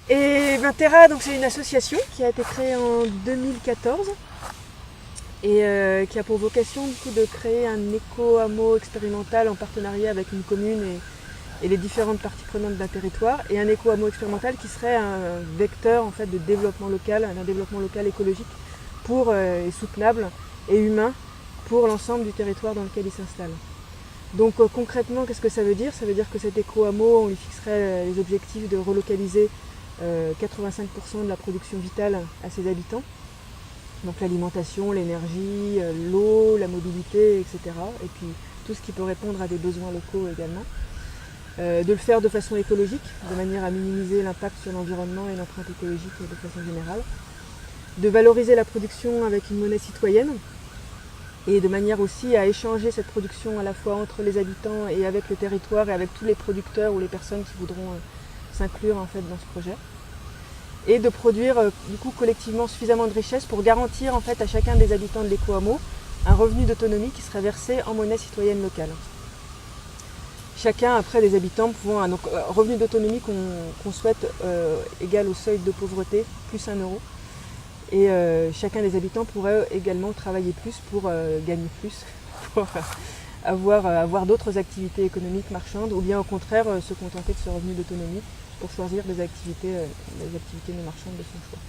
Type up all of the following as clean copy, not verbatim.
Et Terra, donc c'est une association qui a été créée en 2014 et qui a pour vocation du coup, de créer un éco-hameau expérimental en partenariat avec une commune et les différentes parties prenantes d'un territoire, et un éco-hameau expérimental qui serait un vecteur en fait, de développement local, d'un développement local écologique et soutenable et humain pour l'ensemble du territoire dans lequel il s'installe. Donc concrètement, qu'est-ce que ça veut dire? Ça veut dire que cet éco-hameau, on lui fixerait les objectifs de relocaliser 85% de la production vitale à ses habitants. Donc l'alimentation, l'énergie, l'eau, la mobilité, etc. Et puis tout ce qui peut répondre à des besoins locaux également. De le faire de façon écologique, de manière à minimiser l'impact sur l'environnement et l'empreinte écologique de façon générale. De valoriser la production avec une monnaie citoyenne et de manière aussi à échanger cette production à la fois entre les habitants et avec le territoire et avec tous les producteurs ou les personnes qui voudront s'inclure en fait dans ce projet. Et de produire du coup collectivement suffisamment de richesses pour garantir en fait à chacun des habitants de l'éco-hameau un revenu d'autonomie qui serait versé en monnaie citoyenne locale. Chacun après des habitants pouvant donc revenu d'autonomie qu'on souhaite égal au seuil de pauvreté plus 1 euro. Et chacun des habitants pourrait également travailler plus pour gagner plus, pour avoir d'autres activités économiques marchandes, ou bien au contraire se contenter de ce revenu d'autonomie pour choisir des activités non marchandes de son choix.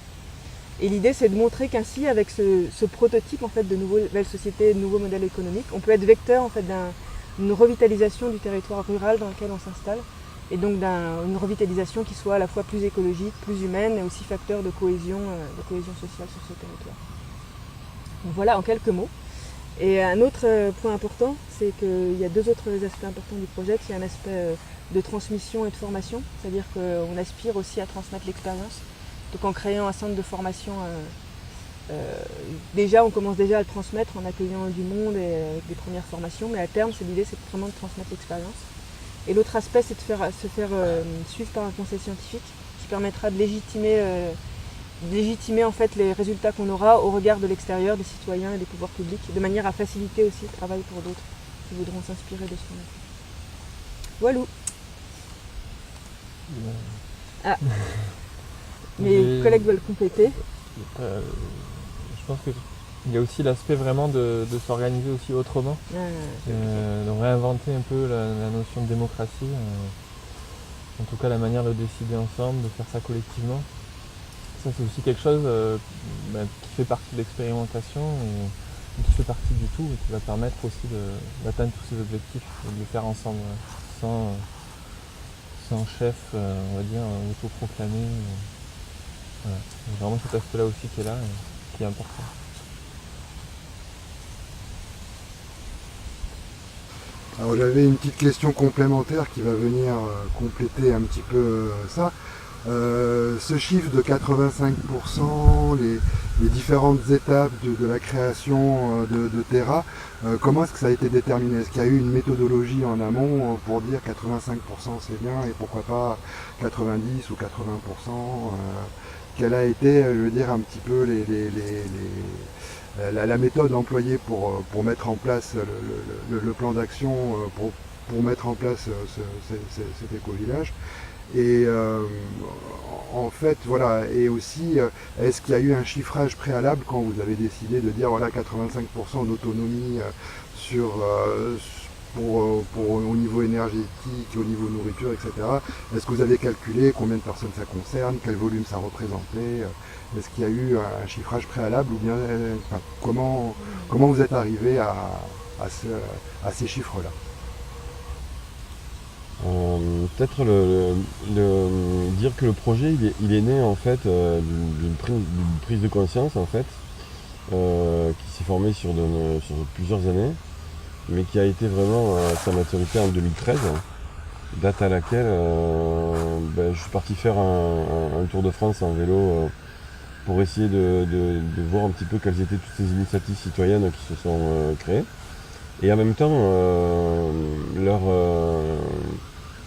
Et l'idée c'est de montrer qu'ainsi avec ce prototype en fait, de nouvelles sociétés, de nouveaux modèles économiques, on peut être vecteur en fait, d'une revitalisation du territoire rural dans lequel on s'installe, et donc une revitalisation qui soit à la fois plus écologique, plus humaine et aussi facteur de cohésion sociale sur ce territoire. Donc voilà en quelques mots. Et un autre point important, c'est qu'il y a 2 autres aspects importants du projet, qui est un aspect de transmission et de formation, c'est-à-dire qu'on aspire aussi à transmettre l'expérience. Donc en créant un centre de formation, déjà on commence déjà à le transmettre en accueillant du monde et avec des premières formations, mais à terme l'idée c'est vraiment de transmettre l'expérience. Et l'autre aspect, c'est de se faire suivre par un conseil scientifique qui permettra de légitimer en fait, les résultats qu'on aura au regard de l'extérieur, des citoyens et des pouvoirs publics, de manière à faciliter aussi le travail pour d'autres qui voudront s'inspirer de ce qu'on a fait. Voilà. Ah. Mes collègues veulent compléter. Je pense qu'il y a aussi l'aspect vraiment de s'organiser aussi autrement, de réinventer un peu la notion de démocratie, en tout cas la manière de décider ensemble, de faire ça collectivement. Ça c'est aussi quelque chose qui fait partie de l'expérimentation et qui fait partie du tout et qui va permettre aussi d'atteindre tous ces objectifs et de le faire ensemble, sans chef, on va dire, autoproclamé. Voilà. C'est vraiment cet aspect-là aussi qui est là et qui est important. Alors j'avais une petite question complémentaire qui va venir compléter un petit peu ça. Ce chiffre de 85%, les différentes étapes de la création de Terra, comment est-ce que ça a été déterminé? Est-ce qu'il y a eu une méthodologie en amont pour dire 85% c'est bien et pourquoi pas 90 ou 80%? Quelle a été, je veux dire, un petit peu la méthode employée pour mettre en place le plan d'action, pour mettre en place cet éco-village. Et en fait, voilà, et aussi, est-ce qu'il y a eu un chiffrage préalable quand vous avez décidé de dire, voilà, 85% d'autonomie au niveau énergétique, au niveau nourriture, etc. Est-ce que vous avez calculé combien de personnes ça concerne, quel volume ça représentait? Est-ce qu'il y a eu un chiffrage préalable ou bien comment vous êtes arrivé à ces chiffres-là? Peut-être dire que le projet il est né en fait d'une prise de conscience en fait qui s'est formée sur plusieurs années, mais qui a été vraiment à sa maturité en 2013, date à laquelle je suis parti faire un tour de France en vélo pour essayer de voir un petit peu quelles étaient toutes ces initiatives citoyennes qui se sont créées, et en même temps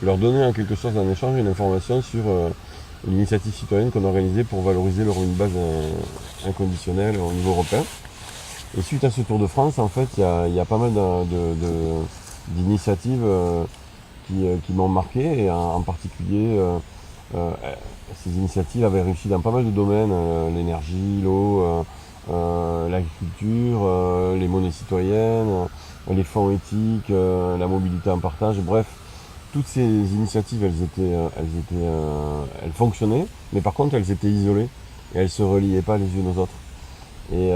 leur donner en quelque sorte en échange une information sur l'initiative citoyenne qu'on organisait pour valoriser le revenu de base inconditionnel au niveau européen. Et suite à ce Tour de France, en fait, il y a pas mal d'initiatives qui m'ont marqué, et en particulier ces initiatives avaient réussi dans pas mal de domaines, l'énergie, l'eau, l'agriculture, les monnaies citoyennes, les fonds éthiques, la mobilité en partage, bref, toutes ces initiatives, elles fonctionnaient, mais par contre elles étaient isolées et elles ne se reliaient pas les unes aux autres. Et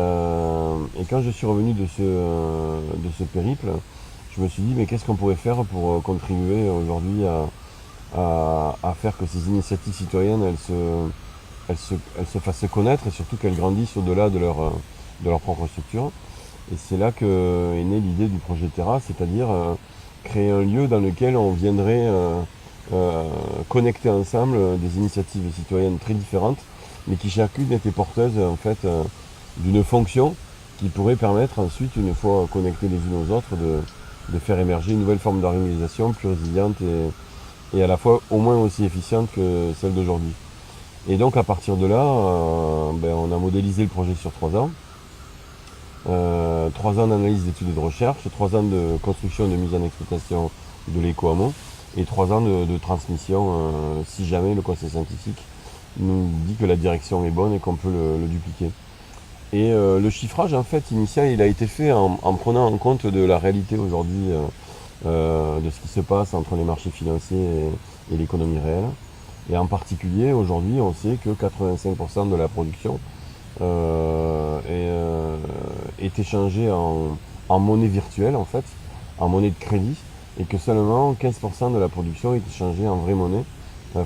quand je suis revenu de ce périple, je me suis dit mais qu'est-ce qu'on pourrait faire pour contribuer aujourd'hui à faire que ces initiatives citoyennes elles se fassent connaître et surtout qu'elles grandissent au-delà de leur propre structure. Et c'est là qu'est née l'idée du projet Terra, c'est-à-dire créer un lieu dans lequel on viendrait connecter ensemble des initiatives citoyennes très différentes, mais qui chacune était porteuse en fait d'une fonction qui pourrait permettre ensuite, une fois connectées les unes aux autres, de faire émerger une nouvelle forme d'organisation plus résiliente et à la fois au moins aussi efficiente que celle d'aujourd'hui. Et donc à partir de là, on a modélisé le projet sur 3 ans. 3 ans d'analyse, d'études et de recherche, 3 ans de construction et de mise en exploitation de l'éco-hameau et 3 ans de transmission si jamais le conseil scientifique nous dit que la direction est bonne et qu'on peut le dupliquer. Et le chiffrage en fait initial il a été fait en prenant en compte de la réalité aujourd'hui de ce qui se passe entre les marchés financiers et l'économie réelle. Et en particulier aujourd'hui on sait que 85% de la production est échangée en monnaie virtuelle en fait, en monnaie de crédit, et que seulement 15% de la production est échangée en vraie monnaie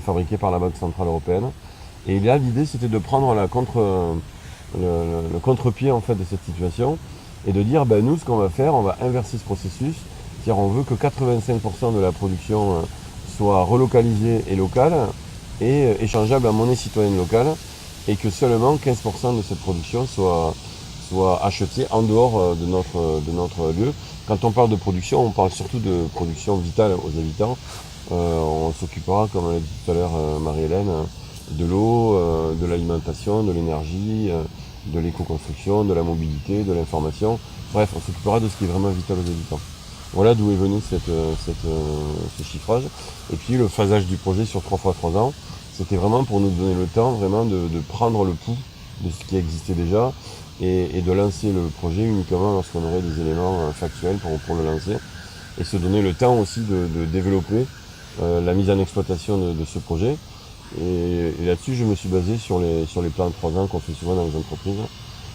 fabriquée par la Banque Centrale Européenne. Et là l'idée c'était de prendre le contre-pied en fait de cette situation et de dire nous ce qu'on va faire, on va inverser ce processus, c'est-à-dire on veut que 85% de la production soit relocalisée et locale et échangeable en monnaie citoyenne locale, et que seulement 15% de cette production soit achetée en dehors de notre lieu. Quand on parle de production, on parle surtout de production vitale aux habitants. On s'occupera, comme l'a dit tout à l'heure Marie-Hélène, de l'eau, de l'alimentation, de l'énergie, de l'éco-construction, de la mobilité, de l'information. Bref, on s'occupera de ce qui est vraiment vital aux habitants. Voilà d'où est venu ce chiffrage. Et puis le phasage du projet sur 3 fois 3 ans, c'était vraiment pour nous donner le temps vraiment de prendre le pouls de ce qui existait déjà et de lancer le projet uniquement lorsqu'on aurait des éléments factuels pour le lancer. Et se donner le temps aussi de développer la mise en exploitation de ce projet. Et là-dessus, je me suis basé sur les plans de 3 ans qu'on fait souvent dans les entreprises.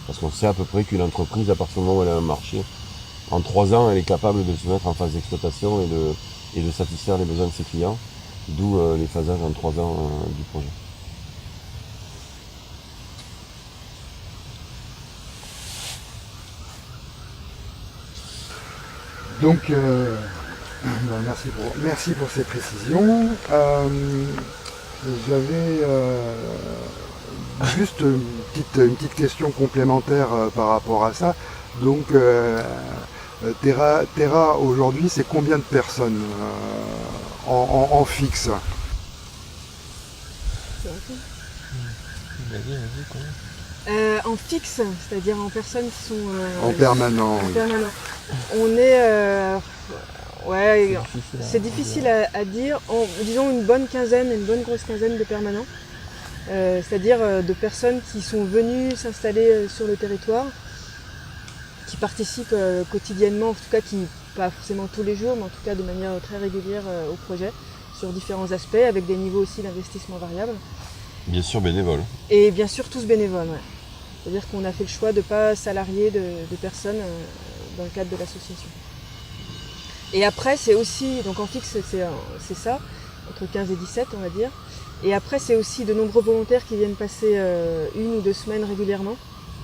Parce qu'on sait à peu près qu'une entreprise, à partir du moment où elle a un marché, en 3 ans, elle est capable de se mettre en phase d'exploitation et de satisfaire les besoins de ses clients. D'où les phasages en 3 ans du projet. Donc, merci pour ces précisions. J'avais juste une petite question complémentaire par rapport à ça. Donc, Terra aujourd'hui, c'est combien de personnes en fixe? En fixe, c'est-à-dire en personnes qui sont... en permanent. En permanent. On est... c'est difficile à dire. Disons une bonne grosse quinzaine de permanents. C'est-à-dire de personnes qui sont venues s'installer sur le territoire, qui participent quotidiennement, en tout cas qui, pas forcément tous les jours, mais en tout cas de manière très régulière au projet, sur différents aspects, avec des niveaux aussi d'investissement variables. Bien sûr bénévoles. Et bien sûr tous bénévoles, ouais. C'est-à-dire qu'on a fait le choix de ne pas salarier de personnes dans le cadre de l'association. Et après c'est aussi, donc en fixe c'est ça, entre 15 et 17 on va dire. Et après c'est aussi de nombreux volontaires qui viennent passer 1 ou 2 semaines régulièrement.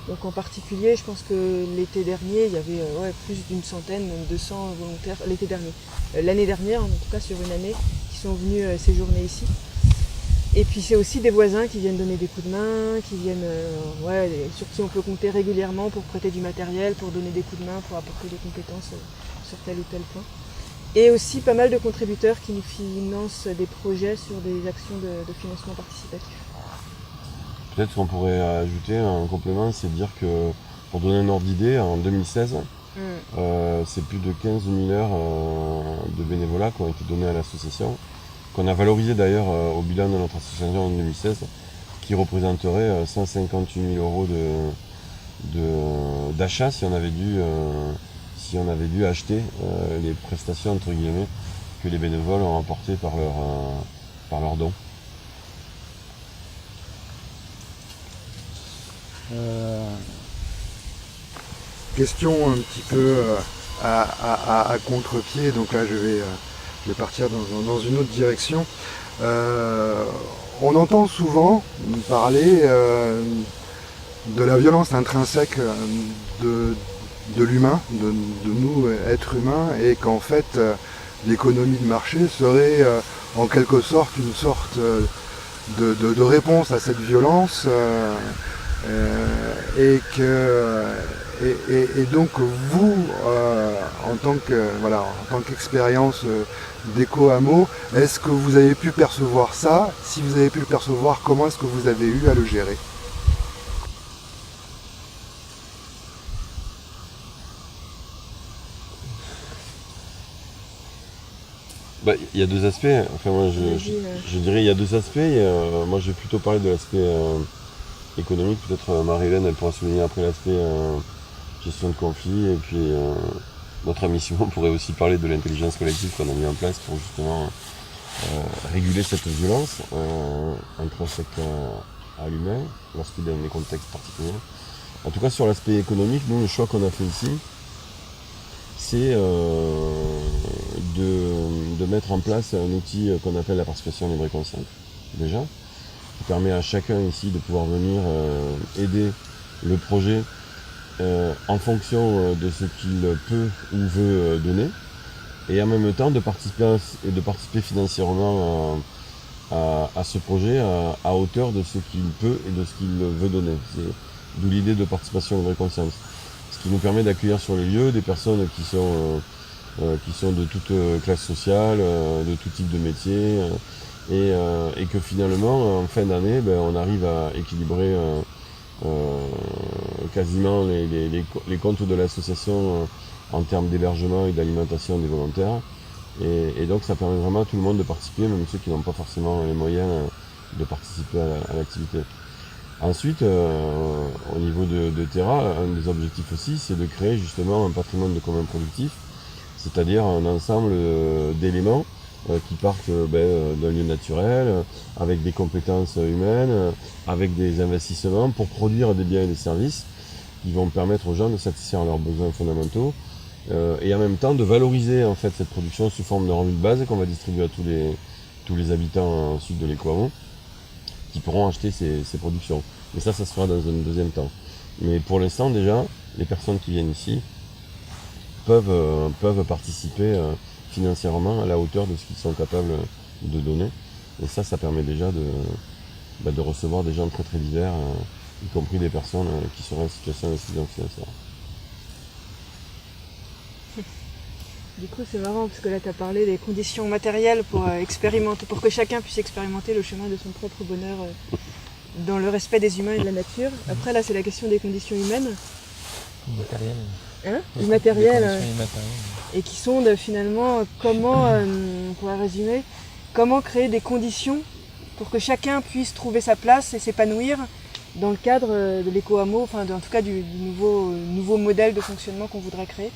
Donc en particulier, je pense que l'été dernier, il y avait plus d'une centaine, même 200 volontaires, l'été dernier. L'année dernière, en tout cas sur une année, qui sont venus séjourner ici. Et puis c'est aussi des voisins qui viennent donner des coups de main, qui viennent, sur qui on peut compter régulièrement pour prêter du matériel, pour donner des coups de main, pour apporter des compétences sur tel ou tel point. Et aussi pas mal de contributeurs qui nous financent des projets sur des actions de financement participatif. Peut-être qu'on pourrait ajouter un complément, c'est de dire que, pour donner un ordre d'idée, en 2016, c'est plus de 15 000 heures de bénévolat qui ont été données à l'association. qu'on a valorisé d'ailleurs au bilan de notre association en 2016, qui représenterait 158 000 euros d'achat si on avait dû acheter les prestations entre guillemets que les bénévoles ont apportées par leurs dons. Question un petit peu à contre-pied, donc là je vais partir dans une autre direction. On entend souvent parler de la violence intrinsèque de l'humain, de nous êtres humains, et qu'en fait l'économie de marché serait en quelque sorte une sorte de réponse à cette violence, et donc vous, en tant qu'expérience d'éco-hameau, est-ce que vous avez pu percevoir ça? Si vous avez pu le percevoir, comment est-ce que vous avez eu à le gérer? Il y a deux aspects. Enfin, moi, je dirais il y a deux aspects. Moi, je vais plutôt parler de l'aspect économique. Peut-être Marie-Hélène, elle pourra souligner après l'aspect gestion de conflit. Et puis, notre ami Simon pourrait aussi parler de l'intelligence collective qu'on a mis en place pour justement réguler cette violence intrinsèque à l'humain lorsqu'il est dans des contextes particuliers. En tout cas, sur l'aspect économique, nous, le choix qu'on a fait ici, c'est de mettre en place un outil qu'on appelle la participation libre et consciente, déjà, qui permet à chacun ici de pouvoir venir aider le projet en fonction de ce qu'il peut ou veut donner, et en même temps de participer financièrement à ce projet à hauteur de ce qu'il peut et de ce qu'il veut donner. C'est d'où l'idée de participation libre et consciente. Ce qui nous permet d'accueillir sur les lieux des personnes qui sont de toute classe sociale, de tout type de métier, et que finalement, en fin d'année, on arrive à équilibrer quasiment les comptes de l'association en termes d'hébergement et d'alimentation des volontaires. Et donc ça permet vraiment à tout le monde de participer, même ceux qui n'ont pas forcément les moyens de participer à l'activité. Ensuite, au niveau de Terra, un des objectifs aussi, c'est de créer justement un patrimoine de commun productif, c'est-à-dire un ensemble d'éléments qui partent d'un lieu naturel, avec des compétences humaines, avec des investissements pour produire des biens et des services qui vont permettre aux gens de satisfaire leurs besoins fondamentaux, et en même temps de valoriser en fait cette production sous forme de revenu de base qu'on va distribuer à tous les habitants ensuite de l'éco-hameau, qui pourront acheter ces productions. Mais ça se fera dans un deuxième temps. Mais pour l'instant, déjà, les personnes qui viennent ici peuvent participer financièrement à la hauteur de ce qu'ils sont capables de donner. Et ça permet déjà de recevoir des gens très très divers, y compris des personnes qui seraient en situation d'insuffisance financière. Du coup, c'est marrant parce que là, tu as parlé des conditions matérielles pour expérimenter, pour que chacun puisse expérimenter le chemin de son propre bonheur dans le respect des humains et de la nature. Après, là, c'est la question des conditions humaines. Immatérielles. Immatérielles. Immatérielles. Et qui sont finalement comment, on pourrait résumer, comment créer des conditions pour que chacun puisse trouver sa place et s'épanouir dans le cadre de l'éco-hameau, enfin en tout cas du nouveau modèle de fonctionnement qu'on voudrait créer.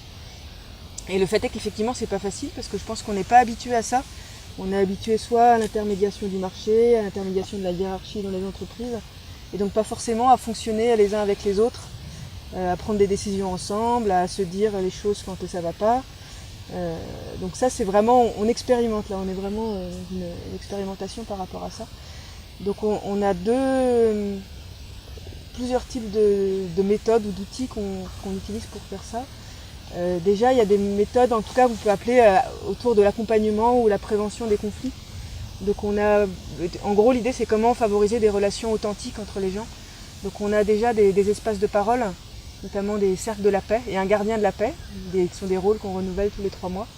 Et le fait est qu'effectivement c'est pas facile parce que je pense qu'on n'est pas habitué à ça. On est habitué soit à l'intermédiation du marché, à l'intermédiation de la hiérarchie dans les entreprises, et donc pas forcément à fonctionner les uns avec les autres, à prendre des décisions ensemble, à se dire les choses quand ça va pas. Donc ça c'est vraiment, on expérimente là, on est vraiment une expérimentation par rapport à ça. Donc on a plusieurs types de méthodes ou d'outils qu'on utilise pour faire ça. Déjà il y a des méthodes, en tout cas vous pouvez appeler autour de l'accompagnement ou la prévention des conflits. Donc en gros l'idée c'est comment favoriser des relations authentiques entre les gens. Donc on a déjà des espaces de parole, notamment des cercles de la paix et un gardien de la paix, qui sont des rôles qu'on renouvelle tous les 3 mois.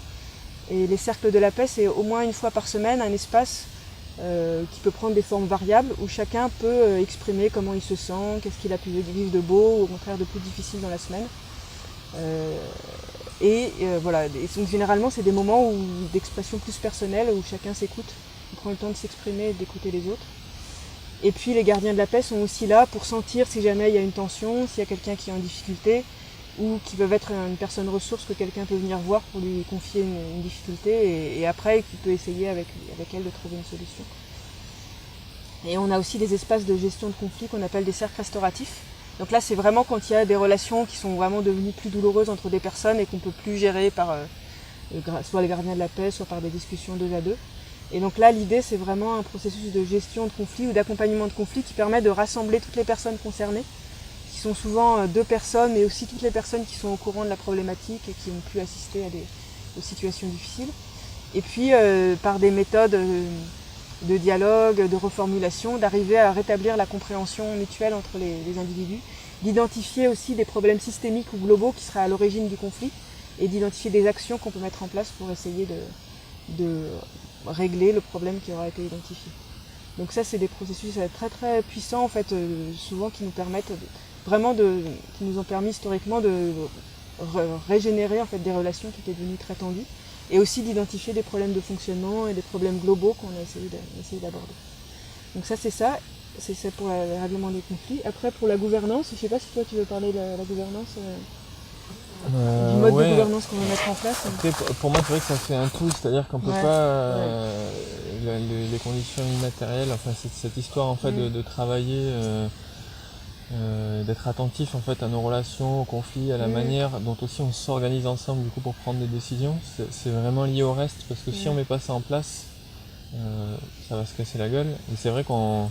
Et les cercles de la paix, c'est au moins une fois par semaine un espace qui peut prendre des formes variables où chacun peut exprimer comment il se sent, qu'est-ce qu'il a pu vivre de beau ou au contraire de plus difficile dans la semaine. Voilà, et donc généralement c'est des moments d'expression plus personnelle où chacun s'écoute on prend le temps de s'exprimer et d'écouter les autres. Et puis les gardiens de la paix sont aussi là pour sentir si jamais il y a une tension, s'il y a quelqu'un qui est en difficulté, ou qui peuvent être une personne ressource que quelqu'un peut venir voir pour lui confier une difficulté, et après il peut essayer avec elle de trouver une solution. Et on a aussi des espaces de gestion de conflits qu'on appelle des cercles restauratifs. Donc là c'est vraiment quand il y a des relations qui sont vraiment devenues plus douloureuses entre des personnes et qu'on ne peut plus gérer par soit les gardiens de la paix, soit par des discussions 2 à 2. Et donc là l'idée c'est vraiment un processus de gestion de conflits ou d'accompagnement de conflits qui permet de rassembler toutes les personnes concernées, qui sont souvent 2 personnes, mais aussi toutes les personnes qui sont au courant de la problématique et qui ont pu assister à aux situations difficiles. Et puis par des méthodes de dialogue, de reformulation, d'arriver à rétablir la compréhension mutuelle entre les individus, d'identifier aussi des problèmes systémiques ou globaux qui seraient à l'origine du conflit et d'identifier des actions qu'on peut mettre en place pour essayer de régler le problème qui aura été identifié. Donc ça c'est des processus très très puissants en fait, souvent qui nous permettent qui nous ont permis historiquement de régénérer en fait des relations qui étaient devenues très tendues, et aussi d'identifier des problèmes de fonctionnement et des problèmes globaux qu'on a essayé d'aborder. Donc ça c'est pour le règlement des conflits. Après pour la gouvernance, je ne sais pas si toi tu veux parler de la gouvernance, du mode de gouvernance qu'on va mettre en place. Après, pour moi c'est vrai que ça fait un tout, c'est-à-dire qu'on peut pas les conditions immatérielles, enfin cette histoire en fait de travailler, d'être attentif en fait à nos relations, aux conflits, à la manière dont aussi on s'organise ensemble du coup pour prendre des décisions, c'est vraiment lié au reste, parce que si on met pas ça en place, ça va se casser la gueule. Et c'est vrai on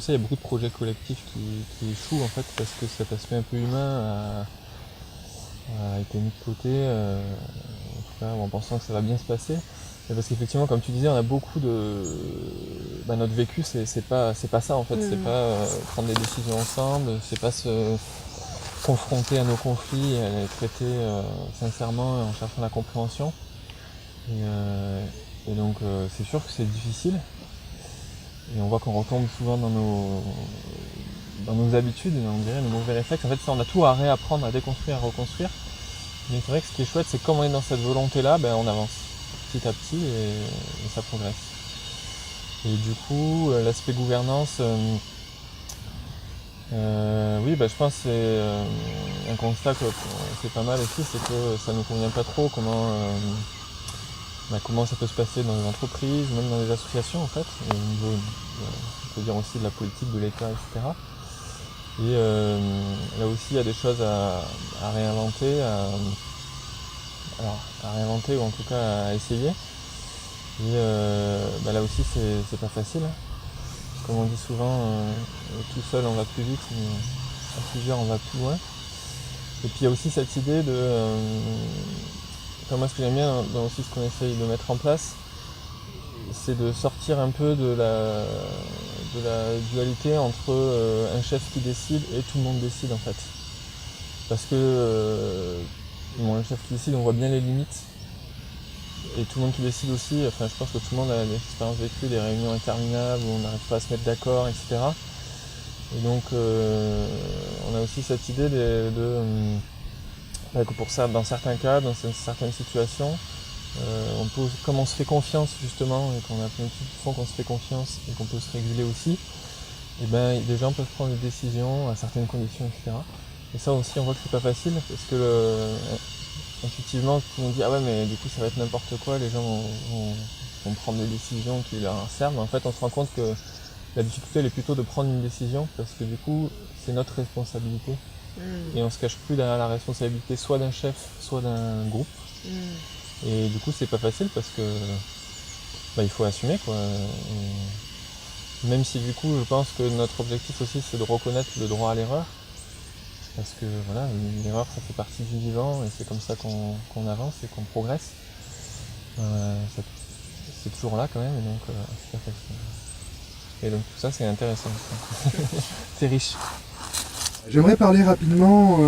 sait il y a beaucoup de projets collectifs qui échouent en fait parce que cet aspect un peu humain a été mis de côté, en tout cas en pensant que ça va bien se passer. Et parce qu'effectivement, comme tu disais, on a beaucoup notre vécu, c'est pas ça en fait, c'est pas prendre des décisions ensemble, c'est pas se confronter à nos conflits et à les traiter sincèrement en cherchant la compréhension. Et donc c'est sûr que c'est difficile. Et on voit qu'on retombe souvent dans nos habitudes, on dirait nos mauvais réflexes. En fait, ça, on a tout à réapprendre, à déconstruire, à reconstruire. Mais c'est vrai que ce qui est chouette, c'est que comme on est dans cette volonté-là, on avance petit à petit et ça progresse. Et du coup, l'aspect gouvernance, je pense que c'est un constat que c'est pas mal aussi, c'est que ça ne nous convient pas trop comment ça peut se passer dans les entreprises, même dans les associations en fait, au niveau, on peut dire aussi de la politique, de l'État, etc. Et là aussi il y a des choses à réinventer, à réinventer ou en tout cas à essayer. Et là aussi c'est pas facile. Comme on dit souvent, tout seul on va plus vite, mais à plusieurs on va plus loin. Et puis il y a aussi cette idée moi ce que j'aime bien dans aussi ce qu'on essaye de mettre en place, c'est de sortir un peu de la dualité entre un chef qui décide et tout le monde décide en fait. Parce que un chef qui décide, on voit bien les limites. Et tout le monde qui décide aussi, je pense que tout le monde a des expériences vécues, des réunions interminables où on n'arrive pas à se mettre d'accord, etc. Et donc on a aussi cette idée que pour ça, dans certains cas, dans certaines situations, comme on se fait confiance justement, et qu'on a plein de trucs qui font qu'on se fait confiance et qu'on peut se réguler aussi, des gens peuvent prendre des décisions à certaines conditions, etc. Et ça aussi on voit que c'est pas facile, parce que intuitivement tout le monde dit ah ouais mais du coup ça va être n'importe quoi, les gens vont prendre des décisions qui leur servent, mais en fait on se rend compte que la difficulté elle est plutôt de prendre une décision, parce que du coup c'est notre responsabilité. Et on se cache plus derrière la responsabilité soit d'un chef, soit d'un groupe. Et du coup c'est pas facile parce que il faut assumer quoi. Et même si du coup je pense que notre objectif aussi c'est de reconnaître le droit à l'erreur. Parce que voilà, l'erreur ça fait partie du vivant et c'est comme ça qu'on avance et qu'on progresse. C'est toujours là quand même, et donc c'est pas facile. Et donc tout ça c'est intéressant. C'est riche. J'aimerais parler rapidement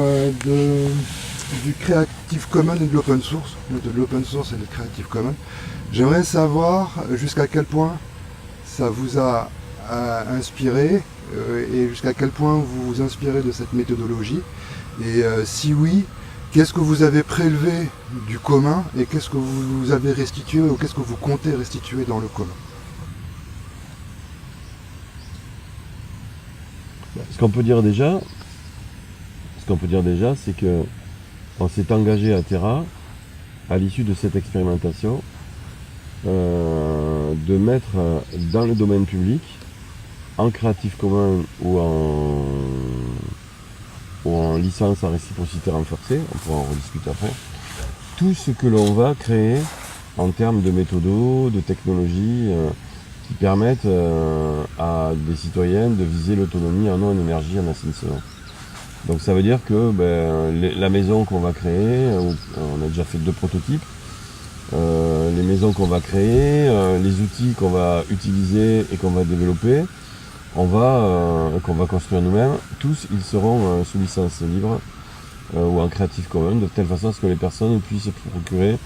du Creative Commons et de l'open source, de l'open source et du Creative Commons. J'aimerais savoir jusqu'à quel point ça vous a inspiré et jusqu'à quel point vous vous inspirez de cette méthodologie. Et si oui, Qu'est-ce que vous avez prélevé du commun et qu'est-ce que vous avez restitué ou qu'est-ce que vous comptez restituer dans le commun? Ce qu'on peut dire déjà, c'est que on s'est engagé à Terra, à l'issue de cette expérimentation, de mettre dans le domaine public, en Creative Commons ou en licence à réciprocité renforcée, on pourra en rediscuter après, tout ce que l'on va créer en termes de méthodos, de technologies qui permettent à des citoyens de viser l'autonomie en eau, en énergie, en assainissement. Donc ça veut dire que la maison qu'on va créer, on a déjà fait 2 prototypes, les maisons qu'on va créer, les outils qu'on va utiliser et qu'on va développer, qu'on va construire nous-mêmes, tous ils seront sous licence libre ou en Creative Commons, de telle façon à ce que les personnes puissent procurer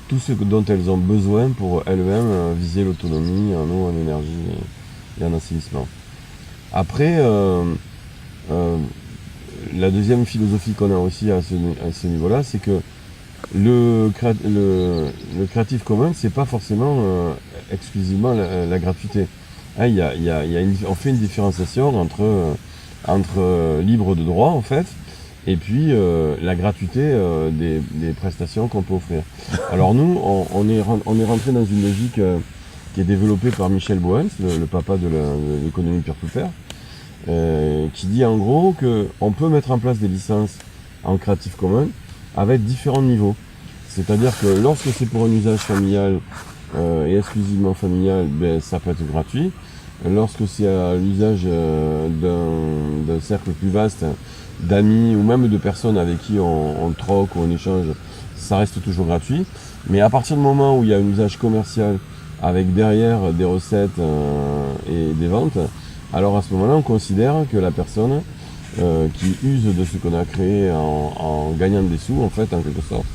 tout ce dont elles ont besoin pour elles-mêmes viser l'autonomie en eau, en énergie et en assainissement. Après, la deuxième philosophie qu'on a aussi à ce niveau-là, c'est que le Creative Commons, c'est pas forcément exclusivement la gratuité. Hein, on fait une différenciation entre libre de droit en fait, et puis la gratuité des prestations qu'on peut offrir. Alors nous, on est rentré dans une logique qui est développée par Michel Bohens, le papa de l'économie peer-to-peer, qui dit en gros qu'on peut mettre en place des licences en Creative Commons avec différents niveaux. C'est-à-dire que lorsque c'est pour un usage familial et exclusivement familial, ça peut être gratuit. Lorsque c'est à l'usage d'un cercle plus vaste, d'amis ou même de personnes avec qui on troque ou on échange, ça reste toujours gratuit. Mais à partir du moment où il y a un usage commercial avec derrière des recettes et des ventes, alors à ce moment-là, on considère que la personne qui use de ce qu'on a créé en gagnant des sous, en fait, en quelque sorte,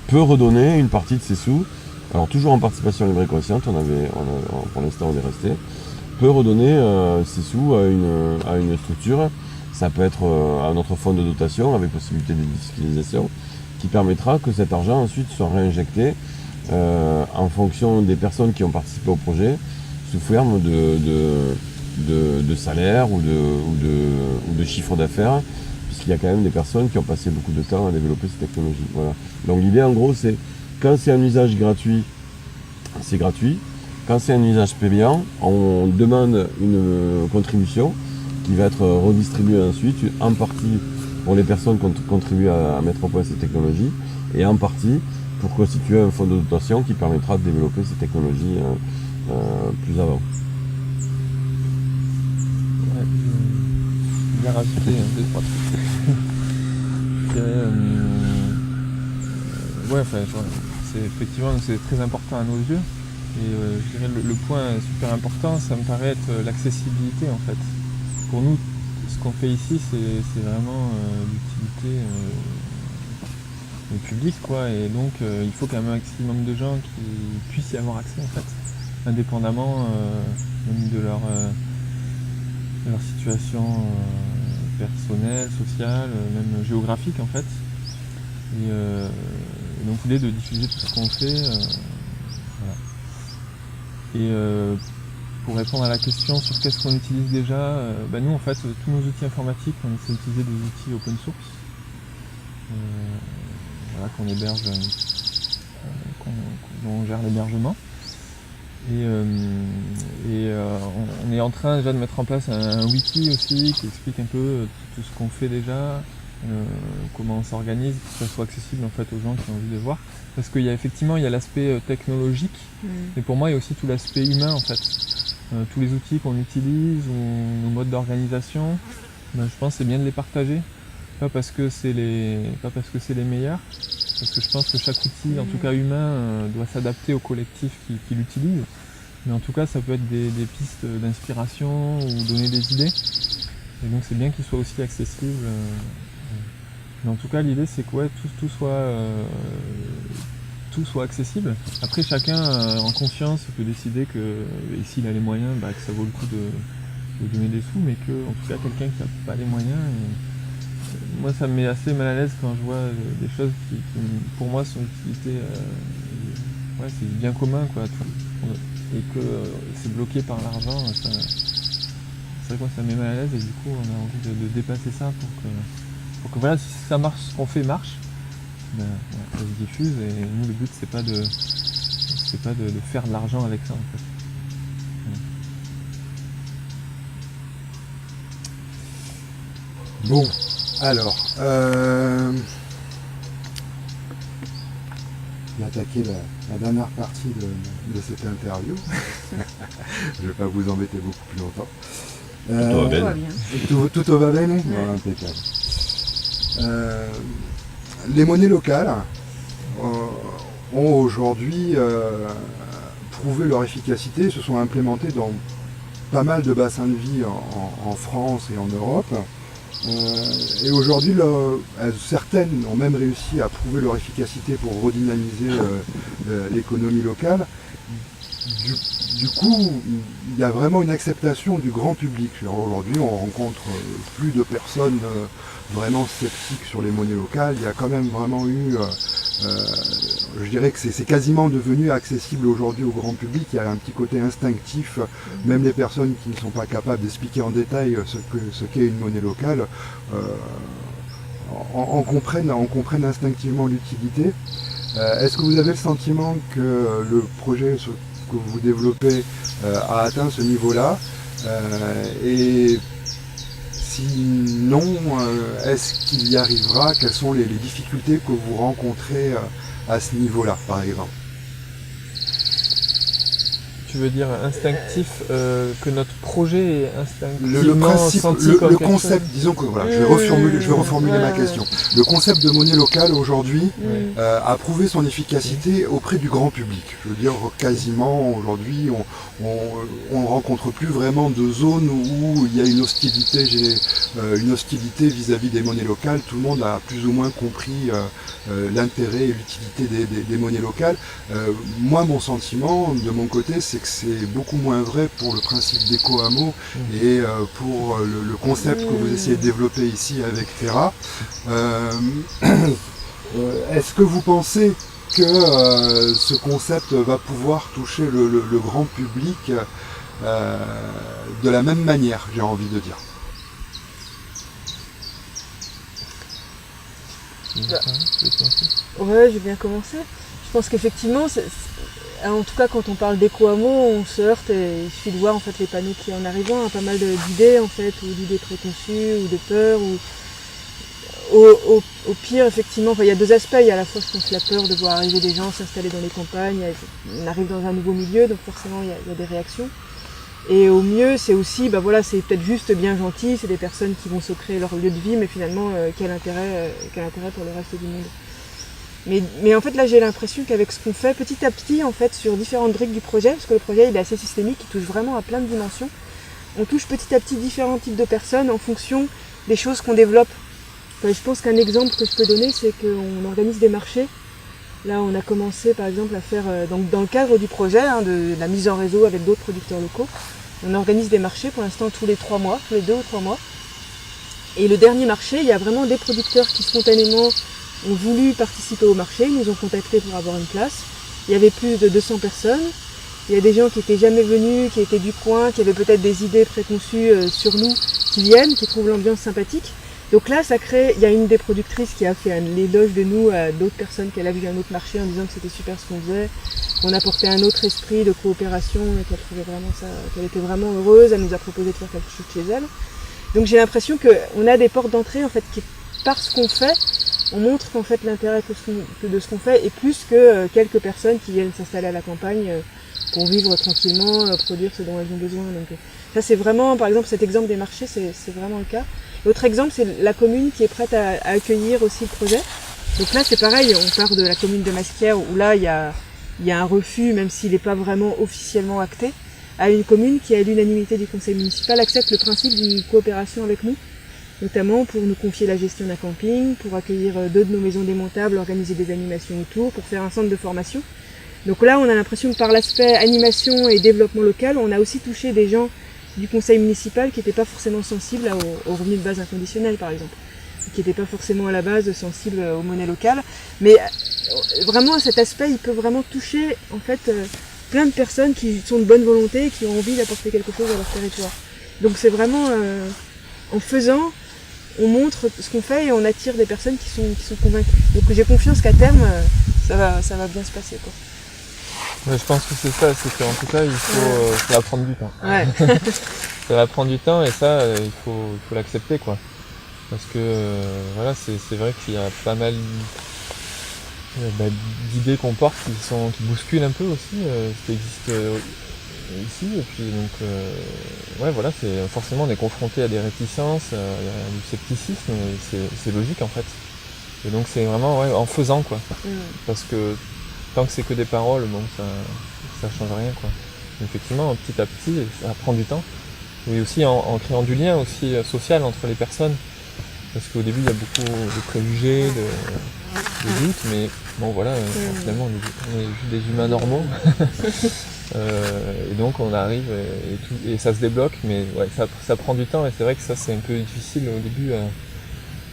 peut redonner une partie de ses sous, alors toujours en participation libre et consciente, pour l'instant on est resté, peut redonner ses sous à une structure. Ça peut être à notre fonds de dotation avec possibilité de défiscalisation, qui permettra que cet argent ensuite soit réinjecté en fonction des personnes qui ont participé au projet, sous forme de salaire ou de chiffre d'affaires, puisqu'il y a quand même des personnes qui ont passé beaucoup de temps à développer ces technologies. Voilà. Donc l'idée en gros c'est, quand c'est un usage gratuit, c'est gratuit. Quand c'est un usage payant, on demande une contribution qui va être redistribuée ensuite, en partie pour les personnes qui ont contribué à mettre au point ces technologies, et en partie pour constituer un fonds de dotation qui permettra de développer ces technologies plus avant. Ouais, je vais bien rajouter 2-3 trucs. Je dirais, c'est effectivement c'est très important à nos yeux. Et je dirais le point super important, ça me paraît être l'accessibilité en fait. Pour nous, ce qu'on fait ici, c'est vraiment l'utilité publique, quoi. Et donc, il faut quand même un maximum de gens qui puissent y avoir accès en fait, indépendamment même de leur situation personnelle, sociale, même géographique en fait. Et donc l'idée de diffuser tout ce qu'on fait. Voilà. Et pour répondre à la question sur qu'est-ce qu'on utilise déjà, nous en fait tous nos outils informatiques, on essaie d'utiliser des outils open source, qu'on héberge, dont on gère l'hébergement. Et on est en train déjà de mettre en place un wiki aussi qui explique un peu tout ce qu'on fait déjà, comment on s'organise pour que ça soit accessible en fait aux gens qui ont envie de voir. Parce qu'il y a effectivement l'aspect technologique, mais pour moi il y a aussi tout l'aspect humain en fait. Tous les outils qu'on utilise ou nos modes d'organisation, je pense que c'est bien de les partager. Pas parce que c'est les meilleurs, parce que je pense que chaque outil, en tout cas humain, doit s'adapter au collectif qui l'utilise. Mais en tout cas ça peut être des pistes d'inspiration ou donner des idées. Et donc c'est bien qu'il soit aussi accessible. Mais en tout cas l'idée c'est que tout soit accessible. Après chacun en conscience peut décider que, et s'il a les moyens, que ça vaut le coup de donner des sous, mais que en tout cas quelqu'un qui n'a pas les moyens, moi ça me met assez mal à l'aise quand je vois des choses qui pour moi sont d'utilité, ouais, c'est du bien commun quoi, et que c'est bloqué par l'argent, c'est vrai que moi ça me met mal à l'aise et du coup on a envie de dépasser ça pour que voilà, si ça marche, ce qu'on fait marche, ben, ouais, ça se diffuse et nous le but c'est pas de faire de l'argent avec ça en fait. Bon, alors, j'ai attaqué la dernière partie de cette interview. Je ne vais pas vous embêter beaucoup plus longtemps. Tout va bien. Tout va bene? Ouais. Impeccable. Les monnaies locales ont aujourd'hui prouvé leur efficacité, se sont implémentées dans pas mal de bassins de vie en France et en Europe. Et aujourd'hui, certaines ont même réussi à prouver leur efficacité pour redynamiser l'économie locale. Du coup, il y a vraiment une acceptation du grand public. Aujourd'hui, on rencontre plus de personnes vraiment sceptiques sur les monnaies locales. Il y a quand même vraiment eu, je dirais que c'est quasiment devenu accessible aujourd'hui au grand public. Il y a un petit côté instinctif. Même les personnes qui ne sont pas capables d'expliquer en détail ce qu'est une monnaie locale en comprennent instinctivement l'utilité. Est-ce que vous avez le sentiment que le projet que vous développez a atteint ce niveau-là, et sinon, est-ce qu'il y arrivera? Quelles sont les difficultés que vous rencontrez à ce niveau-là, par exemple? Tu veux dire instinctif, que notre projet est instinctivement le concept, disons que voilà, je vais reformuler ma question. Le concept de monnaie locale aujourd'hui a prouvé son efficacité auprès du grand public. Je veux dire, quasiment aujourd'hui, on ne rencontre plus vraiment de zones où il y a une hostilité vis-à-vis des monnaies locales. Tout le monde a plus ou moins compris l'intérêt et l'utilité des monnaies locales. Moi, mon sentiment, de mon côté, c'est que c'est beaucoup moins vrai pour le principe d'éco-hameau et pour le concept que vous essayez de développer ici avec Terra. Est-ce que vous pensez que ce concept va pouvoir toucher le grand public de la même manière, j'ai envie de dire? Ouais, j'ai bien commencé. Je pense qu'effectivement, en tout cas quand on parle d'éco-hameau, on se heurte et il suffit de voir en fait les panneaux qui en arrivant, pas mal d'idées en fait, ou d'idées préconçues, ou de peur, ou au pire effectivement, il y a deux aspects, il y a à la fois je pense la peur de voir arriver des gens s'installer dans les campagnes, on arrive dans un nouveau milieu, donc forcément il y a des réactions. Et au mieux, c'est aussi, voilà, c'est peut-être juste bien gentil, c'est des personnes qui vont se créer leur lieu de vie, mais finalement, quel intérêt pour le reste du monde. Mais en fait, là, j'ai l'impression qu'avec ce qu'on fait, petit à petit, en fait, sur différentes briques du projet, parce que le projet, il est assez systémique, il touche vraiment à plein de dimensions, on touche petit à petit différents types de personnes en fonction des choses qu'on développe. Enfin, je pense qu'un exemple que je peux donner, c'est qu'on organise des marchés. Là, on a commencé par exemple à faire, donc dans le cadre du projet, de la mise en réseau avec d'autres producteurs locaux, on organise des marchés pour l'instant tous les 2 ou 3 mois. Et le dernier marché, il y a vraiment des producteurs qui spontanément ont voulu participer au marché, ils nous ont contactés pour avoir une place. Il y avait plus de 200 personnes. Il y a des gens qui n'étaient jamais venus, qui étaient du coin, qui avaient peut-être des idées préconçues sur nous, qui viennent, qui trouvent l'ambiance sympathique. Donc là, il y a une des productrices qui a fait l'éloge de nous à d'autres personnes qu'elle a vu à un autre marché en disant que c'était super ce qu'on faisait, qu'on apportait un autre esprit de coopération et qu'elle trouvait vraiment ça, qu'elle était vraiment heureuse, elle nous a proposé de faire quelque chose chez elle. Donc j'ai l'impression qu'on a des portes d'entrée en fait qui, par ce qu'on fait, on montre qu'en fait l'intérêt de ce qu'on fait est plus que quelques personnes qui viennent s'installer à la campagne pour vivre tranquillement, produire ce dont elles ont besoin. Donc ça c'est vraiment, par exemple cet exemple des marchés, c'est vraiment le cas. L'autre exemple, c'est la commune qui est prête à accueillir aussi le projet. Donc là, c'est pareil, on part de la commune de Masquières, où là, il y a un refus, même s'il n'est pas vraiment officiellement acté, à une commune qui, à l'unanimité du conseil municipal, accepte le principe d'une coopération avec nous, notamment pour nous confier la gestion d'un camping, pour accueillir 2 de nos maisons démontables, organiser des animations autour, pour faire un centre de formation. Donc là, on a l'impression que par l'aspect animation et développement local, on a aussi touché des gens du conseil municipal qui n'étaient pas forcément sensibles aux revenus de base inconditionnels par exemple. qui n'étaient pas forcément à la base sensibles aux monnaies locales. Mais vraiment, cet aspect, il peut vraiment toucher en fait plein de personnes qui sont de bonne volonté et qui ont envie d'apporter quelque chose à leur territoire. Donc c'est vraiment en faisant, on montre ce qu'on fait et on attire des personnes qui sont convaincues. Donc j'ai confiance qu'à terme, ça va bien se passer, quoi. Ouais, je pense que c'est ça, c'est qu'en tout cas, ça va prendre du temps. Ouais. Ça va prendre du temps et ça, il faut l'accepter, quoi. Parce que voilà, c'est vrai qu'il y a pas mal d'idées qu'on porte qui bousculent un peu aussi, ce qui existe ici. Et puis donc, ouais, voilà, forcément on est confronté à des réticences, il y a du scepticisme, et c'est logique en fait. Et donc c'est vraiment en faisant, quoi. Parce que tant que c'est que des paroles, bon, ça change rien, quoi. Effectivement, petit à petit, ça prend du temps. Et aussi en créant du lien aussi social entre les personnes. Parce qu'au début, il y a beaucoup de préjugés, de doutes, mais bon, voilà, finalement, on est juste des humains normaux. Et donc, on arrive et ça se débloque, mais ouais, ça prend du temps, et c'est vrai que ça, c'est un peu difficile au début,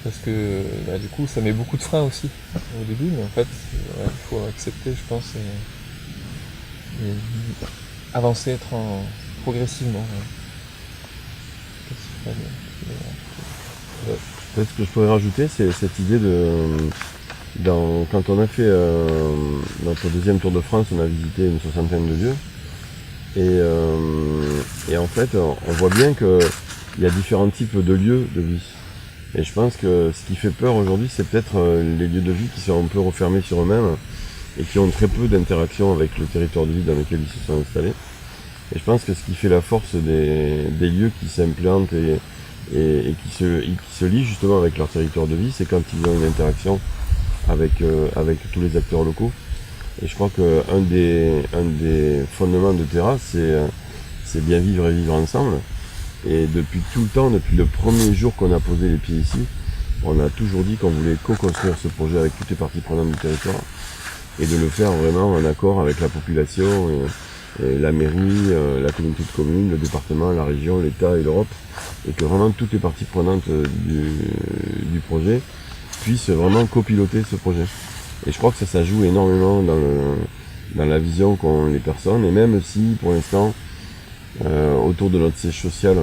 parce que du coup, ça met beaucoup de freins aussi au début, mais en fait, il faut accepter, je pense, et avancer progressivement. Ouais. Peut-être ce que je pourrais rajouter, c'est cette idée quand on a fait notre deuxième Tour de France, on a visité une 60aine de lieux. Et en fait, on voit bien qu'il y a différents types de lieux de vie. Et je pense que ce qui fait peur aujourd'hui, c'est peut-être les lieux de vie qui sont un peu refermés sur eux-mêmes et qui ont très peu d'interaction avec le territoire de vie dans lequel ils se sont installés. Et je pense que ce qui fait la force des lieux qui s'implantent et qui se lient justement avec leur territoire de vie, c'est quand ils ont une interaction avec tous les acteurs locaux. Et je crois qu'un des fondements de Terra, c'est bien vivre et vivre ensemble. Et depuis tout le temps, depuis le premier jour qu'on a posé les pieds ici, on a toujours dit qu'on voulait co-construire ce projet avec toutes les parties prenantes du territoire et de le faire vraiment en accord avec la population, et la mairie, la communauté de communes, le département, la région, l'État et l'Europe, et que vraiment toutes les parties prenantes du projet puissent vraiment copiloter ce projet. Et je crois que ça joue énormément dans la vision qu'ont les personnes, et même si pour l'instant autour de notre siège social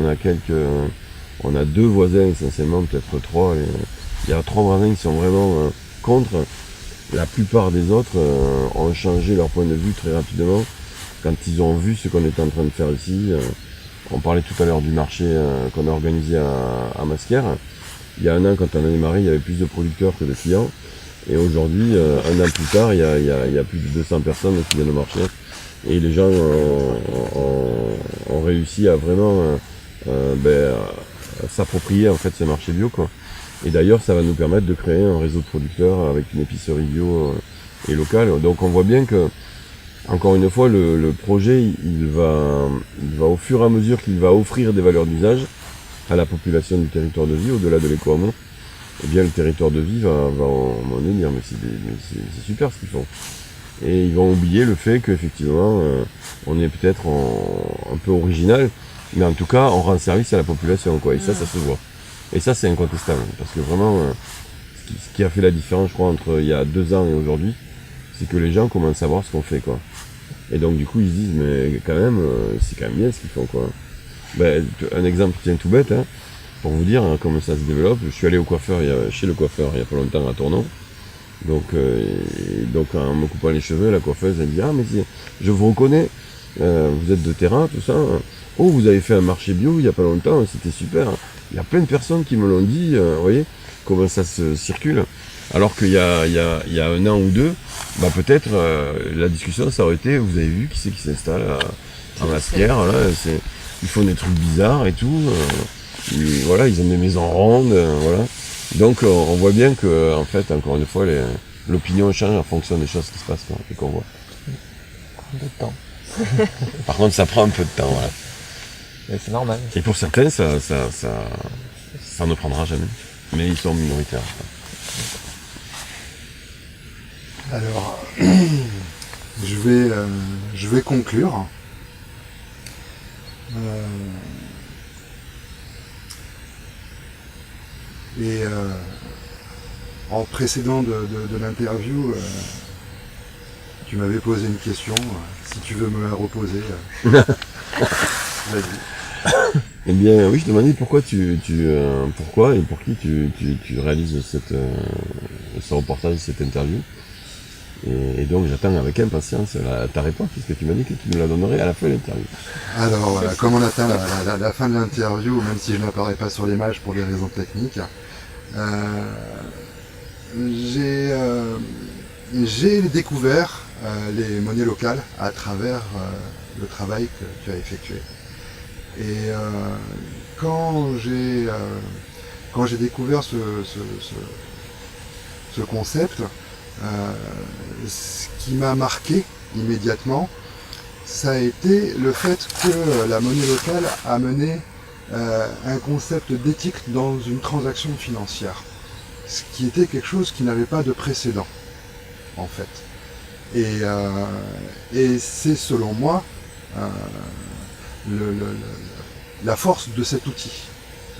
on a 2 voisins essentiellement, peut-être 3, et il y a 3 voisins qui sont vraiment contre. La plupart des autres ont changé leur point de vue très rapidement quand ils ont vu ce qu'on était en train de faire ici. On parlait tout à l'heure du marché qu'on a organisé à Masquières. Il y a un an, quand on a démarré, il y avait plus de producteurs que de clients. Et aujourd'hui, un an plus tard, il y a plus de 200 personnes qui viennent au marché. Et les gens ont réussi à vraiment s'approprier en fait ce marché bio, quoi. Et d'ailleurs, ça va nous permettre de créer un réseau de producteurs avec une épicerie bio et locale. Donc on voit bien que, encore une fois, le projet, il va au fur et à mesure qu'il va offrir des valeurs d'usage à la population du territoire de vie, au-delà de l'éco-hameau, eh bien le territoire de vie va à un moment donné dire mais c'est super ce qu'ils font. Et ils vont oublier le fait qu'effectivement on est peut-être un peu original, mais en tout cas on rend service à la population, quoi. Et ça se voit. Et ça c'est incontestable, parce que vraiment ce qui a fait la différence, je crois, entre il y a 2 ans et aujourd'hui, c'est que les gens commencent à voir ce qu'on fait, quoi. Et donc du coup ils se disent mais quand même c'est quand même bien ce qu'ils font, quoi. Ben, un exemple tiens tout bête, hein, pour vous dire comment ça se développe. Je suis allé chez le coiffeur il y a pas longtemps à Tournon. Donc en me coupant les cheveux, la coiffeuse elle dit ah mais je vous reconnais, vous êtes de terrain, tout ça. Oh, vous avez fait un marché bio il y a pas longtemps, c'était super. Il y a plein de personnes qui me l'ont dit, vous voyez comment ça se circule. Alors qu'il y a 1 an ou 2, bah peut-être la discussion ça aurait été, vous avez vu qui c'est qui s'installe à Masquières, là, ils font des trucs bizarres et tout. Voilà, ils ont des maisons rondes, voilà. Donc on voit bien que, en fait, encore une fois, l'opinion change en fonction des choses qui se passent, quoi, et qu'on voit. Un peu de temps. Par contre, ça prend un peu de temps, voilà. Mais c'est normal. Et pour certains, ça ne prendra jamais. Mais ils sont minoritaires. Alors, je vais conclure. en précédent de l'interview, tu m'avais posé une question. Si tu veux me la reposer, vas-y. Eh bien, oui, je te demandais pourquoi pourquoi et pour qui tu réalises ce reportage, cette interview. Et donc, j'attends avec impatience ta réponse, puisque tu m'as dit que tu me la donnerais à la fin de l'interview. Alors, voilà, comme on atteint la fin de l'interview, même si je n'apparais pas sur l'image pour des raisons techniques, j'ai découvert les monnaies locales à travers le travail que tu as effectué. Et quand j'ai découvert ce concept, ce qui m'a marqué immédiatement, ça a été le fait que la monnaie locale a mené un concept d'éthique dans une transaction financière, ce qui était quelque chose qui n'avait pas de précédent, en fait. Et c'est selon moi la force de cet outil.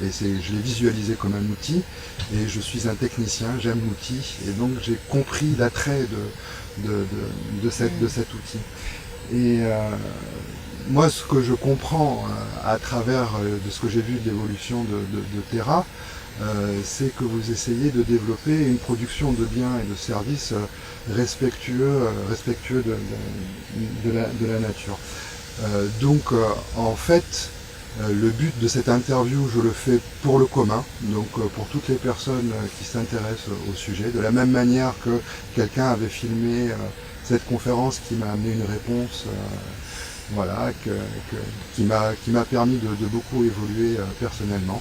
Et je l'ai visualisé comme un outil, et je suis un technicien, j'aime l'outil, et donc j'ai compris l'attrait de cet outil. Et moi, ce que je comprends à travers de ce que j'ai vu de l'évolution de Terra, c'est que vous essayez de développer une production de biens et de services respectueux de la nature. Donc, en fait, le but de cette interview, je le fais pour le commun, donc pour toutes les personnes qui s'intéressent au sujet, de la même manière que quelqu'un avait filmé cette conférence qui m'a amené une réponse voilà, qui m'a permis de beaucoup évoluer personnellement.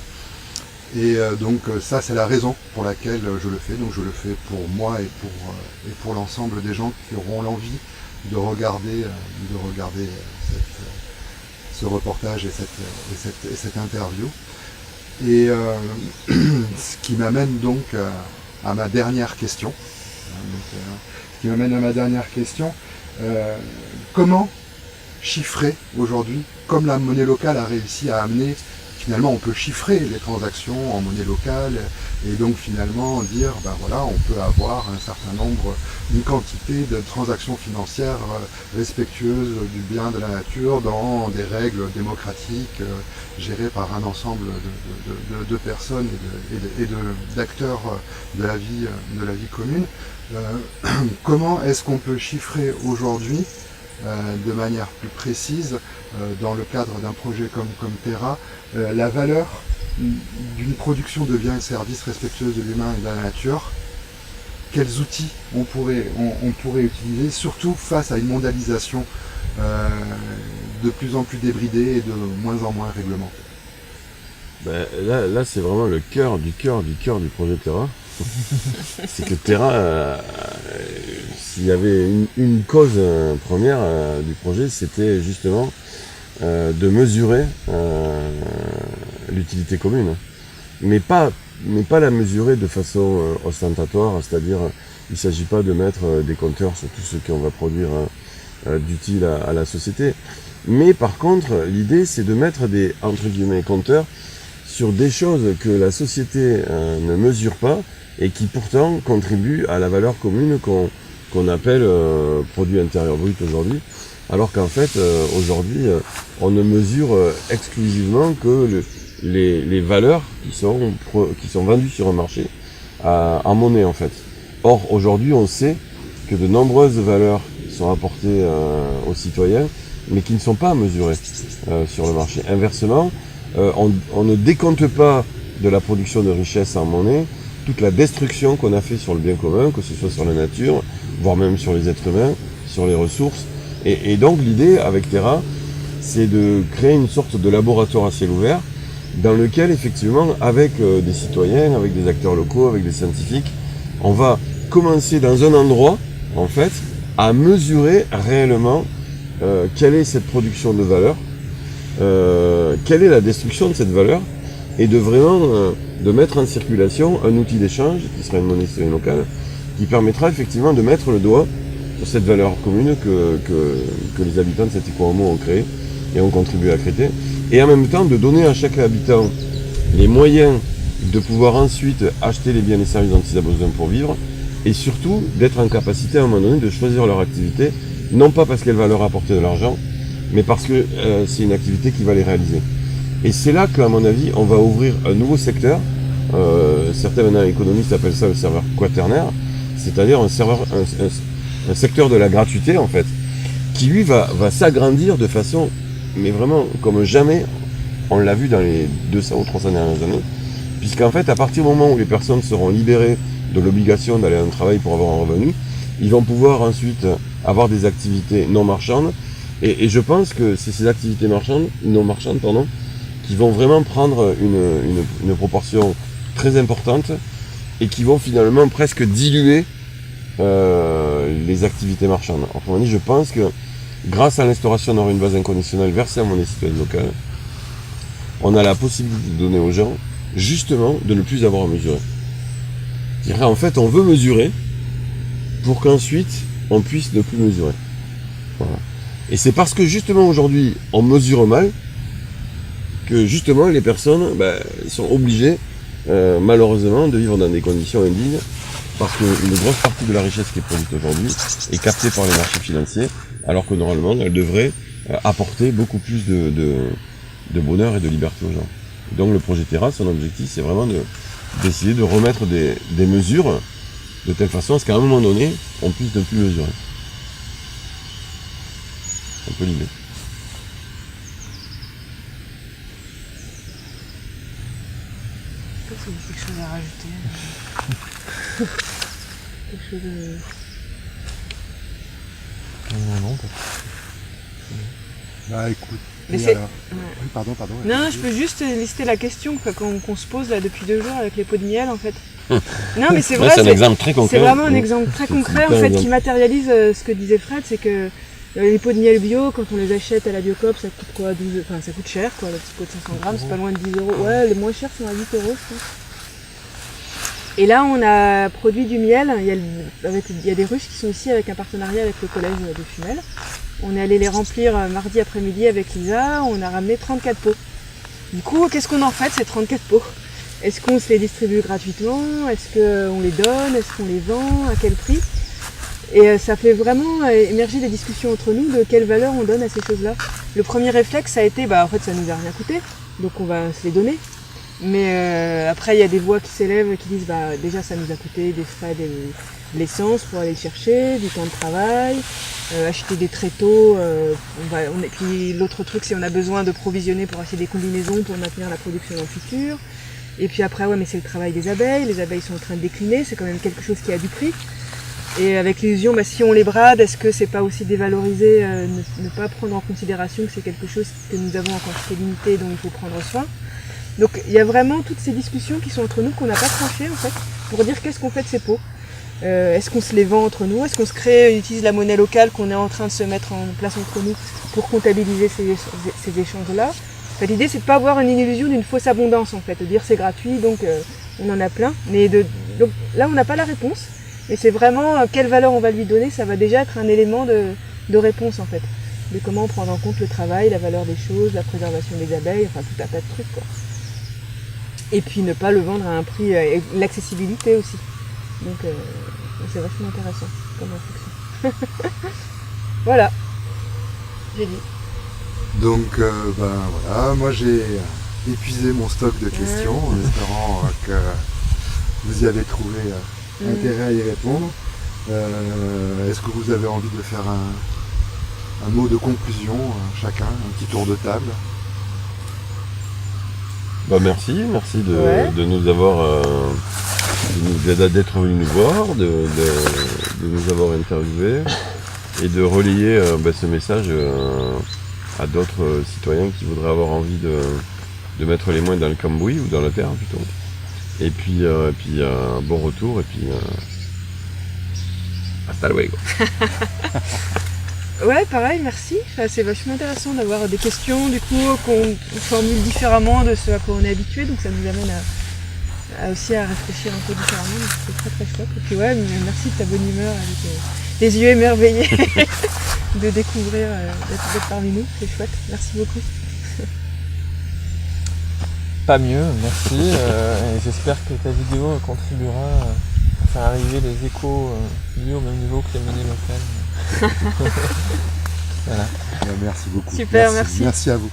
Et donc ça, c'est la raison pour laquelle je le fais. Donc je le fais pour moi et pour l'ensemble des gens qui auront l'envie de regarder ce reportage et cette interview. Et ce qui m'amène donc à ma dernière question. Comment chiffrer aujourd'hui, comme la monnaie locale a réussi à amener, finalement on peut chiffrer les transactions en monnaie locale et donc finalement dire, ben voilà, on peut avoir un certain nombre, une quantité de transactions financières respectueuses du bien de la nature dans des règles démocratiques gérées par un ensemble de personnes et d'acteurs de la vie commune. Comment est-ce qu'on peut chiffrer aujourd'hui de manière plus précise, dans le cadre d'un projet comme Terra, la valeur d'une production de biens et services respectueuses de l'humain et de la nature? Quels outils on pourrait utiliser, surtout face à une mondialisation de plus en plus débridée et de moins en moins réglementée? Ben, là c'est vraiment le cœur du projet Terra. C'est que Terra, s'il y avait une cause première du projet, c'était justement de mesurer l'utilité commune, mais pas la mesurer de façon ostentatoire, c'est-à-dire il ne s'agit pas de mettre des compteurs sur tout ce qu'on va produire d'utile à la société, mais par contre l'idée c'est de mettre des entre guillemets compteurs sur des choses que la société ne mesure pas et qui pourtant contribuent à la valeur commune qu'on appelle produit intérieur brut aujourd'hui, alors qu'en fait aujourd'hui on ne mesure exclusivement que les valeurs qui sont vendues sur un marché en monnaie en fait. Or aujourd'hui on sait que de nombreuses valeurs sont apportées aux citoyens mais qui ne sont pas mesurées sur le marché. Inversement, on ne décompte pas de la production de richesse en monnaie toute la destruction qu'on a fait sur le bien commun, que ce soit sur la nature, voire même sur les êtres humains, sur les ressources. Et donc l'idée avec Terra, c'est de créer une sorte de laboratoire à ciel ouvert, dans lequel effectivement, avec des citoyens, avec des acteurs locaux, avec des scientifiques, on va commencer dans un endroit, en fait, à mesurer réellement quelle est cette production de valeur, quelle est la destruction de cette valeur, et de vraiment de mettre en circulation un outil d'échange qui sera une monnaie locale, qui permettra effectivement de mettre le doigt sur cette valeur commune que les habitants de cet éco-hameau ont créé et ont contribué à créer, et en même temps de donner à chaque habitant les moyens de pouvoir ensuite acheter les biens et services dont ils ont besoin pour vivre, et surtout d'être en capacité à un moment donné de choisir leur activité, non pas parce qu'elle va leur apporter de l'argent, mais parce que c'est une activité qui va les réaliser. Et c'est là qu'à mon avis, on va ouvrir un nouveau secteur. Certains maintenant économistes appellent ça le serveur quaternaire, c'est-à-dire un secteur de la gratuité en fait, qui lui va s'agrandir de façon, mais vraiment comme jamais on l'a vu dans les 200 ou 300 dernières années, puisqu'en fait à partir du moment où les personnes seront libérées de l'obligation d'aller à un travail pour avoir un revenu, ils vont pouvoir ensuite avoir des activités non marchandes, et je pense que c'est ces activités non marchandes, qui vont vraiment prendre une proportion très importante et qui vont finalement presque diluer les activités marchandes. Enfin, je pense que grâce à l'instauration d'une base inconditionnelle versée à monnaie citoyenne locale, on a la possibilité de donner aux gens justement de ne plus avoir à mesurer. C'est-à-dire, en fait, on veut mesurer pour qu'ensuite on puisse ne plus mesurer. Voilà. Et c'est parce que justement aujourd'hui on mesure mal que justement les personnes sont obligées malheureusement de vivre dans des conditions indignes, parce qu'une grosse partie de la richesse qui est produite aujourd'hui est captée par les marchés financiers, alors que normalement elle devrait apporter beaucoup plus de bonheur et de liberté aux gens. Donc le projet Terra, son objectif c'est vraiment d'essayer de remettre des mesures de telle façon à ce qu'à un moment donné on puisse ne plus mesurer. C'est un peu l'idée. Quelque chose à rajouter. Quelque chose de... Non, Bah écoute. Mais et c'est... alors Ouais. Oui, pardon. Non, je peux juste lister la question qu'on se pose là depuis 2 jours avec les pots de miel en fait. Non mais c'est vrai, c'est un exemple très concret. c'est vraiment un exemple très concret en fait qui matérialise ce que disait Fred, c'est que les pots de miel bio, quand on les achète à la Biocoop, ça coûte quoi, 12, enfin ça coûte cher quoi, le petit pot de 500 grammes, c'est pas loin de 10 €. Ouais, les moins chers sont à 8 € je pense. Et là on a produit du miel, il y a des ruches qui sont ici avec un partenariat avec le collège de Fumel. On est allé les remplir mardi après-midi avec Lisa, on a ramené 34 pots. Du coup, qu'est-ce qu'on en fait ces 34 pots? Est-ce qu'on se les distribue gratuitement? Est-ce qu'on les donne? Est-ce qu'on les vend? À quel prix? Et ça fait vraiment émerger des discussions entre nous de quelle valeur on donne à ces choses-là. Le premier réflexe, ça a été, en fait, ça nous a rien coûté, donc on va se les donner. Mais après, il y a des voix qui s'élèvent qui disent, déjà, ça nous a coûté des frais, de l'essence pour aller chercher, du temps de travail, acheter des tréteaux. Puis l'autre truc, c'est on a besoin de provisionner pour acheter des combinaisons pour maintenir la production dans le futur. Et puis après, mais c'est le travail des abeilles. Les abeilles sont en train de décliner, c'est quand même quelque chose qui a du prix. Et avec l'illusion, si on les brade, est-ce que c'est pas aussi dévaloriser, ne pas prendre en considération que c'est quelque chose que nous avons en quantité limitée dont il faut prendre soin. Donc il y a vraiment toutes ces discussions qui sont entre nous qu'on n'a pas tranchées en fait, pour dire qu'est-ce qu'on fait de ces pots. Est-ce qu'on se les vend entre nous? Est-ce qu'on utilise la monnaie locale qu'on est en train de se mettre en place entre nous pour comptabiliser ces échanges-là? En fait, l'idée c'est de pas avoir une illusion d'une fausse abondance en fait, de dire c'est gratuit donc on en a plein. Mais donc là on n'a pas la réponse, mais c'est vraiment quelle valeur on va lui donner, ça va déjà être un élément de réponse en fait. De comment prendre en compte le travail, la valeur des choses, la préservation des abeilles, enfin tout un tas de trucs quoi. Et puis ne pas le vendre à un prix, et l'accessibilité aussi. Donc c'est vachement intéressant comme réflexion. Voilà, j'ai dit. Donc voilà, moi j'ai épuisé mon stock de questions en espérant que vous y avez trouvé intérêt à y répondre. Est-ce que vous avez envie de faire un mot de conclusion, chacun, un petit tour de table? Merci de nous avoir d'être venu nous voir, de nous avoir interviewés et de relayer ce message à d'autres citoyens qui voudraient avoir envie de mettre les mains dans le cambouis ou dans la terre plutôt. Et puis un bon retour et puis hasta luego. Ouais, pareil, merci. C'est vachement intéressant d'avoir des questions du coup qu'on formule différemment de ce à quoi on est habitué, donc ça nous amène aussi à réfléchir un peu différemment, donc c'est très très chouette. Et puis merci de ta bonne humeur avec les yeux émerveillés de découvrir, d'être parmi nous, c'est chouette. Merci beaucoup. pas mieux, merci. Et j'espère que ta vidéo contribuera à faire arriver les échos liés au même niveau que les menées locales. Voilà. Merci beaucoup. Super, merci. Merci à vous.